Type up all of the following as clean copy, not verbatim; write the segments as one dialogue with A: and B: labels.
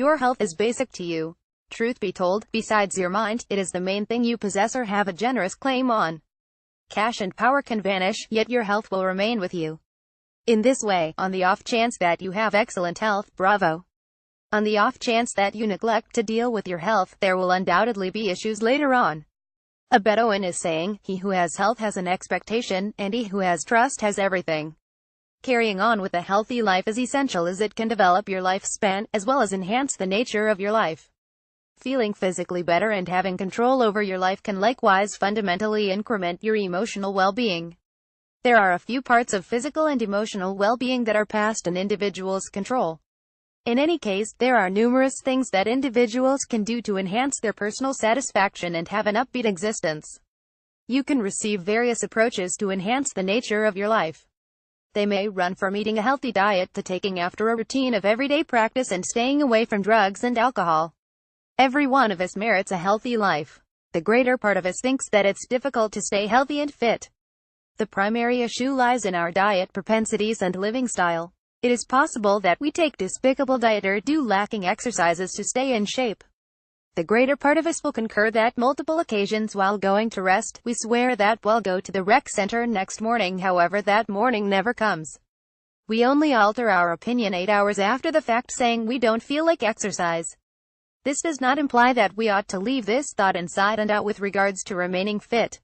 A: your health is basic to you. Truth be told, besides your mind, it is the main thing you possess or have a generous claim on. Cash and power can vanish, yet your health will remain with you. In this way, on the off chance that you have excellent health, bravo. On the off chance that you neglect to deal with your health, there will undoubtedly be issues later on. A Bedouin is saying, he who has health has an expectation, and he who has trust has everything. Carrying on with a healthy life is essential as it can develop your lifespan, as well as enhance the nature of your life. Feeling physically better and having control over your life can likewise fundamentally increment your emotional well-being. There are a few parts of physical and emotional well-being that are past an individual's control. In any case, there are numerous things that individuals can do to enhance their personal satisfaction and have an upbeat existence. You can receive various approaches to enhance the nature of your life. They may run from eating a healthy diet to taking after a routine of everyday practice and staying away from drugs and alcohol. Every one of us merits a healthy life. The greater part of us thinks that it's difficult to stay healthy and fit. The primary issue lies in our diet propensities and living style. It is possible that we take despicable diet or do lacking exercises to stay in shape. The greater part of us will concur that multiple occasions while going to rest, we swear that we'll go to the rec center next morning, however that morning never comes. We only alter our opinion 8 hours after the fact, saying we don't feel like exercise. This does not imply that we ought to leave this thought inside and out with regards to remaining fit.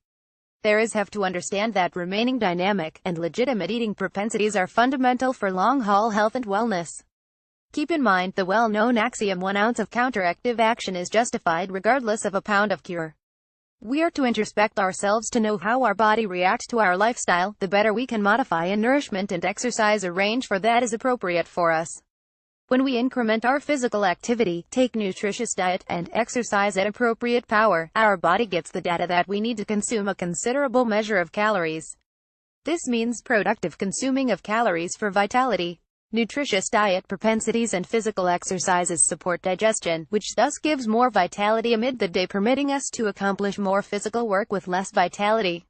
A: There is have to understand that remaining dynamic and legitimate eating propensities are fundamental for long-haul health and wellness. Keep in mind the well-known axiom 1 ounce of counteractive action is justified regardless of a pound of cure. We are to introspect ourselves to know how our body reacts to our lifestyle. The better we can modify a nourishment and exercise arrange for that is appropriate for us. When we increment our physical activity, take nutritious diet, and exercise at appropriate power, our body gets the data that we need to consume a considerable measure of calories. This means productive consuming of calories for vitality. Nutritious diet propensities and physical exercises support digestion, which thus gives more vitality amid the day, permitting us to accomplish more physical work with less vitality.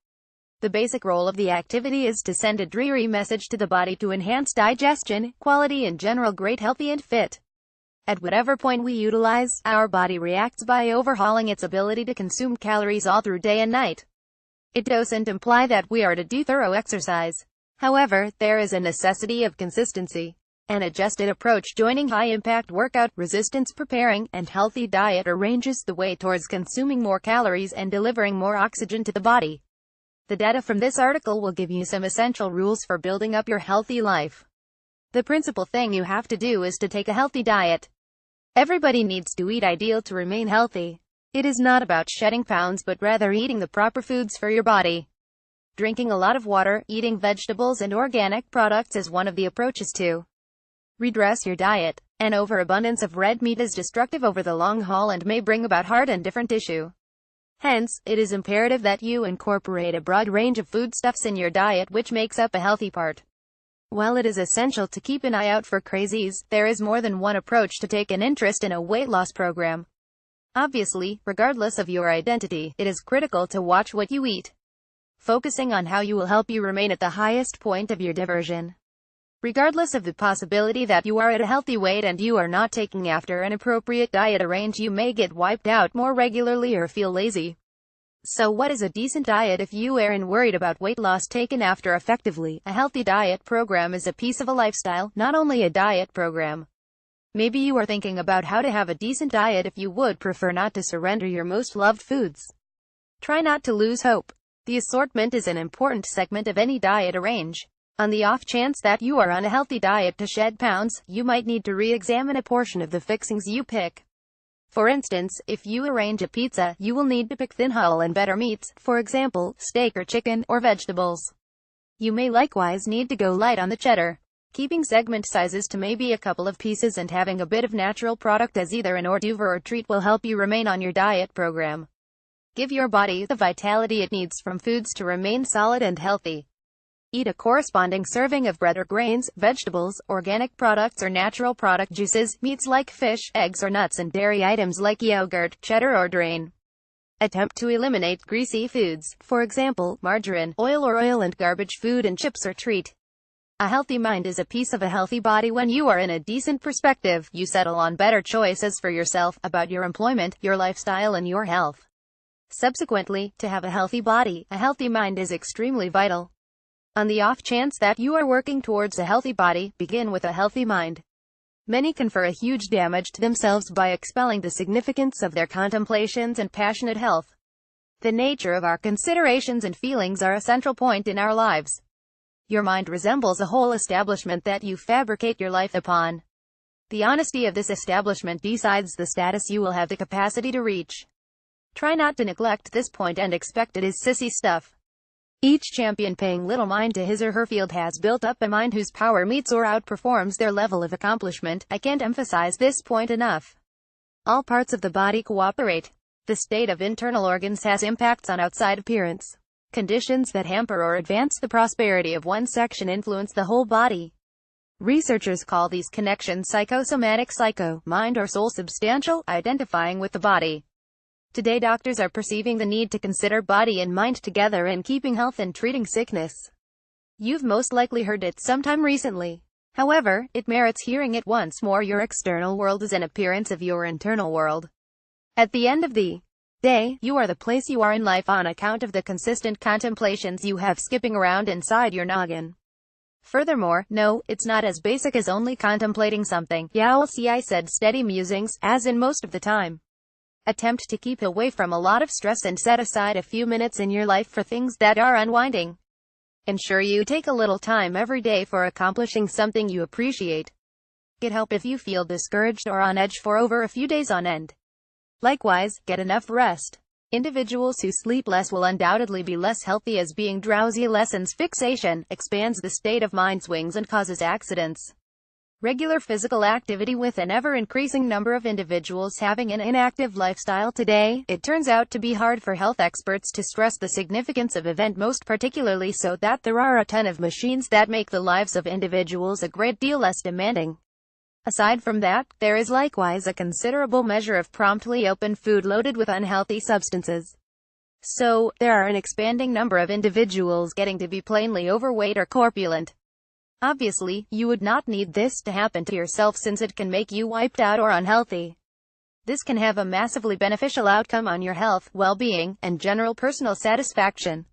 A: The basic role of the activity is to send a dreary message to the body to enhance digestion, quality in general, great, healthy and fit. At whatever point we utilize, our body reacts by overhauling its ability to consume calories all through day and night. It doesn't imply that we are to do thorough exercise. However, there is a necessity of consistency. An adjusted approach joining high-impact workout, resistance preparing, and healthy diet arranges the way towards consuming more calories and delivering more oxygen to the body. The data from this article will give you some essential rules for building up your healthy life. The principal thing you have to do is to take a healthy diet. Everybody needs to eat ideal to remain healthy. It is not about shedding pounds but rather eating the proper foods for your body. Drinking a lot of water, eating vegetables and organic products is one of the approaches to redress your diet. An overabundance of red meat is destructive over the long haul and may bring about heart and different issue. Hence, it is imperative that you incorporate a broad range of foodstuffs in your diet, which makes up a healthy part. While it is essential to keep an eye out for crazies, there is more than one approach to take an interest in a weight loss program. Obviously, regardless of your identity, it is critical to watch what you eat. Focusing on how you will help you remain at the highest point of your diversion. Regardless of the possibility that you are at a healthy weight and you are not taking after an appropriate diet arrange, you may get wiped out more regularly or feel lazy. So what is a decent diet if you are worried about weight loss taken after effectively? A healthy diet program is a piece of a lifestyle, not only a diet program. Maybe you are thinking about how to have a decent diet if you would prefer not to surrender your most loved foods. Try not to lose hope. The assortment is an important segment of any diet arrange. On the off chance that you are on a healthy diet to shed pounds, you might need to re-examine a portion of the fixings you pick. For instance, if you arrange a pizza, you will need to pick thin hull and better meats, for example, steak or chicken, or vegetables. You may likewise need to go light on the cheddar. Keeping segment sizes to maybe a couple of pieces and having a bit of natural product as either an hors d'oeuvre or treat will help you remain on your diet program. Give your body the vitality it needs from foods to remain solid and healthy. Eat a corresponding serving of bread or grains, vegetables, organic products or natural product juices, meats like fish, eggs or nuts, and dairy items like yogurt, cheddar or drain. Attempt to eliminate greasy foods, for example, margarine, oil and garbage food and chips or treat A healthy mind is a piece of a healthy body. When you are in a decent perspective, you settle on better choices for yourself, about your employment, your lifestyle and your health. Subsequently, to have a healthy body, a healthy mind is extremely vital. On the off chance that you are working towards a healthy body, begin with a healthy mind. Many confer a huge damage to themselves by expelling the significance of their contemplations and passionate health. The nature of our considerations and feelings are a central point in our lives. Your mind resembles a whole establishment that you fabricate your life upon. The honesty of this establishment decides the status you will have the capacity to reach. Try not to neglect this point and expect it is sissy stuff. Each champion paying little mind to his or her field has built up a mind whose power meets or outperforms their level of accomplishment. I can't emphasize this point enough. All parts of the body cooperate. The state of internal organs has impacts on outside appearance. Conditions that hamper or advance the prosperity of one section influence the whole body. Researchers call these connections psychosomatic, mind or soul, substantial, identifying with the body. Today doctors are perceiving the need to consider body and mind together in keeping health and treating sickness. You've most likely heard it sometime recently. However, it merits hearing it once more. Your external world is an appearance of your internal world. At the end of the day, you are the place you are in life on account of the consistent contemplations you have skipping around inside your noggin. Furthermore, no, it's not as basic as only contemplating something. Yeah, I'll see, I said steady musings, as in most of the time. Attempt to keep away from a lot of stress and set aside a few minutes in your life for things that are unwinding. Ensure you take a little time every day for accomplishing something you appreciate. Get help if you feel discouraged or on edge for over a few days on end. Likewise, get enough rest. Individuals who sleep less will undoubtedly be less healthy, as being drowsy lessens fixation, expands the state of mind swings and causes accidents. Regular physical activity. With an ever-increasing number of individuals having an inactive lifestyle today, it turns out to be hard for health experts to stress the significance of event, most particularly so that there are a ton of machines that make the lives of individuals a great deal less demanding. Aside from that, there is likewise a considerable measure of promptly open food loaded with unhealthy substances. So, there are an expanding number of individuals getting to be plainly overweight or corpulent. Obviously, you would not need this to happen to yourself, since it can make you wiped out or unhealthy. This can have a massively beneficial outcome on your health, well-being, and general personal satisfaction.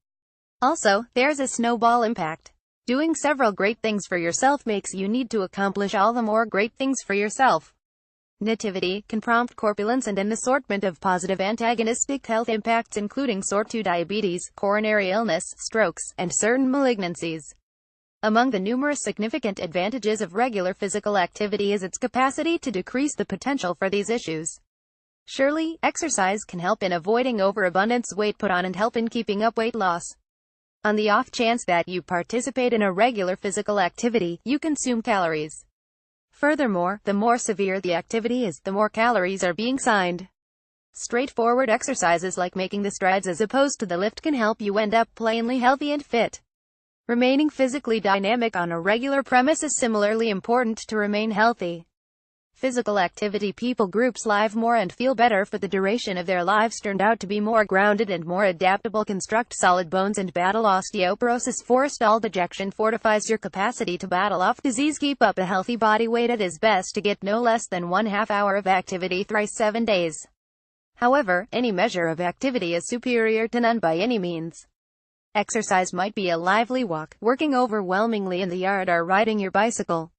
A: Also, there's a snowball impact. Doing several great things for yourself makes you need to accomplish all the more great things for yourself. Nativity can prompt corpulence and an assortment of positive antagonistic health impacts, including sort 2 diabetes, coronary illness, strokes, and certain malignancies. Among the numerous significant advantages of regular physical activity is its capacity to decrease the potential for these issues. Surely, exercise can help in avoiding overabundance, weight put on, and help in keeping up weight loss. On the off chance that you participate in a regular physical activity, you consume calories. Furthermore, the more severe the activity is, the more calories are being signed. Straightforward exercises like making the strides as opposed to the lift can help you end up plainly healthy and fit. Remaining physically dynamic on a regular premise is similarly important to remain healthy. Physical activity people groups live more and feel better for the duration of their lives, turned out to be more grounded and more adaptable, construct solid bones and battle osteoporosis, forestall dejection, fortifies your capacity to battle off disease, keep up a healthy body weight. It is best to get no less than 1/2 hour of activity thrice 7 days. However, any measure of activity is superior to none by any means. Exercise might be a lively walk, working overwhelmingly in the yard, or riding your bicycle.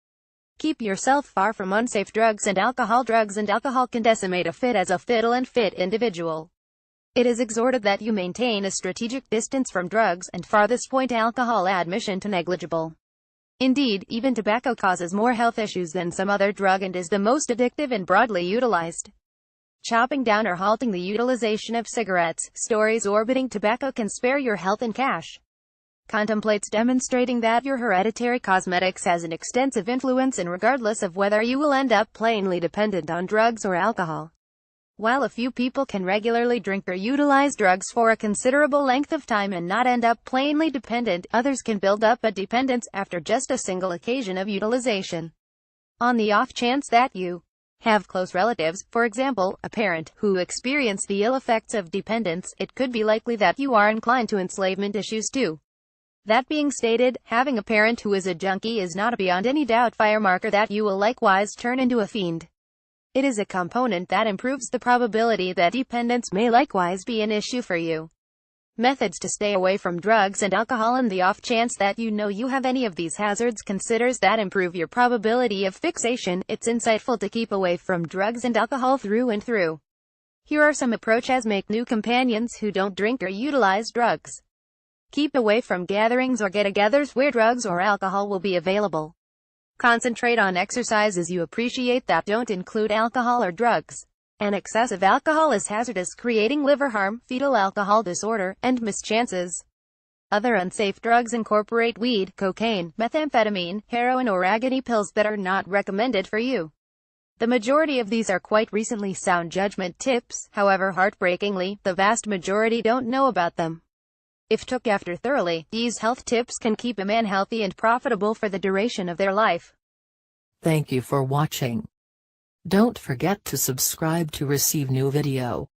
A: Keep yourself far from unsafe drugs and alcohol. Drugs and alcohol can decimate a fit as a fiddle and fit individual. It is exhorted that you maintain a strategic distance from drugs, and farthest point alcohol admission to negligible. Indeed, even tobacco causes more health issues than some other drug and is the most addictive and broadly utilized. Chopping down or halting the utilization of cigarettes, stories orbiting tobacco can spare your health and cash. Contemplates demonstrating that your hereditary cosmetics has an extensive influence, and regardless of whether you will end up plainly dependent on drugs or alcohol. While a few people can regularly drink or utilize drugs for a considerable length of time and not end up plainly dependent, others can build up a dependence after just a single occasion of utilization. On the off chance that you have close relatives, for example, a parent, who experience the ill effects of dependence, it could be likely that you are inclined to enslavement issues too. That being stated, having a parent who is a junkie is not a beyond any doubt firemarker that you will likewise turn into a fiend. It is a component that improves the probability that dependence may likewise be an issue for you. Methods to stay away from drugs and alcohol. In the off chance that you know you have any of these hazards, considers that improve your probability of fixation. It's insightful to keep away from drugs and alcohol through and through. Here are some approaches. Make new companions who don't drink or utilize drugs. Keep away from gatherings or get-togethers where drugs or alcohol will be available. Concentrate on exercises you appreciate that don't include alcohol or drugs. And excessive alcohol is hazardous, creating liver harm, fetal alcohol disorder, and mischances. Other unsafe drugs incorporate weed, cocaine, methamphetamine, heroin, or agony pills that are not recommended for you. The majority of these are quite recently sound judgment tips, however heartbreakingly, the vast majority don't know about them. If took after thoroughly, these health tips can keep a man healthy and profitable for the duration of their life.
B: Thank you for watching. Don't forget to subscribe to receive new video.